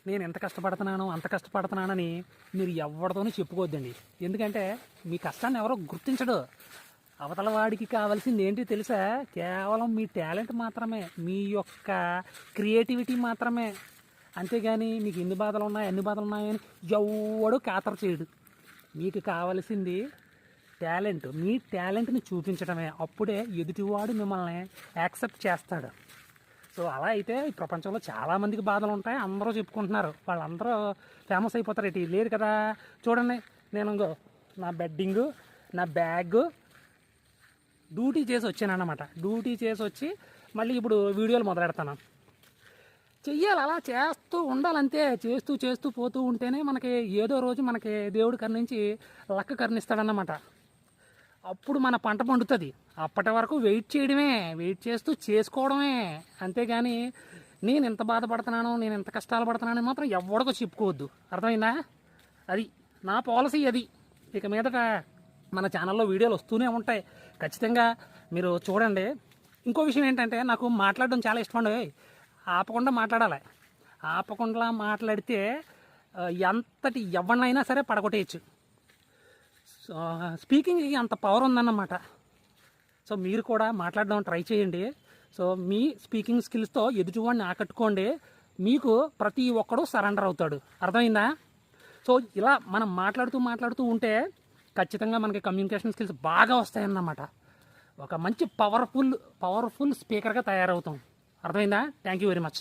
నేను ఎంత కష్టపడుతున్నాను అంత కష్టపడుతున్నానని మీరు ఎవరితోనూ చెప్పుకోవద్దండి. ఎందుకంటే మీ కష్టాన్ని ఎవరో గుర్తించడు. అవతల వాడికి కావాల్సింది ఏంటి తెలుసా? కేవలం మీ టాలెంట్ మాత్రమే, మీ యొక్క క్రియేటివిటీ మాత్రమే. అంతేగాని మీకు ఎన్ని బాధలు ఉన్నాయి అన్ని బాధలు ఉన్నాయని ఎవడు ఖాతరు చేయడు. మీకు కావాల్సింది టాలెంట్. మీ టాలెంట్ని చూపించడమే. అప్పుడే ఎదుటివాడు మిమ్మల్ని యాక్సెప్ట్ చేస్తాడు. సో అలా అయితే ఈ ప్రపంచంలో చాలామందికి బాధలు ఉంటాయి, అందరూ చెప్పుకుంటున్నారు. వాళ్ళందరూ ఫేమస్ అయిపోతారు. ఇటు లేదు కదా. చూడండి, నేను నా బెడ్డింగు, నా బ్యాగ్ డ్యూటీ చేసి వచ్చానన్నమాట. డ్యూటీ చేసి వచ్చి మళ్ళీ ఇప్పుడు వీడియోలు మొదలెడతాను. చెయ్యాలి, అలా చేస్తూ ఉండాలంతే. చేస్తూ చేస్తూ పోతూ ఉంటేనే మనకి ఏదో రోజు మనకి దేవుడు కరుణించి లక్క కరుణిస్తాడన్నమాట. అప్పుడు మన పంట పండుతుంది. అప్పటి వరకు వెయిట్ చేయడమే, వెయిట్ చేస్తూ చేసుకోవడమే. అంతేగాని నేను ఎంత బాధపడుతున్నాను, నేను ఎంత కష్టాలు పడుతున్నాను మాత్రం ఎవరికో చెప్పుకోవద్దు. అర్థమైందా? అది నా పాలసీ. అది ఇక మీదట మన ఛానల్లో వీడియోలు వస్తూనే ఉంటాయి. ఖచ్చితంగా మీరు చూడండి. ఇంకో విషయం ఏంటంటే, నాకు మాట్లాడడం చాలా ఇష్టం అండి. ఆపకుండా మాట్లాడాలి. ఆపకుండా మాట్లాడితే ఎంతటి ఎవరినైనా సరే పడగొట్టేయచ్చు. స్పీకింగ్కి అంత పవర్ ఉందన్నమాట. సో మీరు కూడా మాట్లాడడం ట్రై చేయండి. సో మీ స్పీకింగ్ స్కిల్స్తో ఎదుటివాడిని ఆకట్టుకోండి. మీకు ప్రతి ఒక్కడూ సరెండర్ అవుతాడు. అర్థమైందా? సో ఇలా మనం మాట్లాడుతూ ఖచ్చితంగా మనకి కమ్యూనికేషన్ స్కిల్స్ బాగా వస్తాయన్నమాట. ఒక మంచి పవర్ఫుల్ స్పీకర్గా తయారవుతాం. అర్థమైందా? Thank you very much.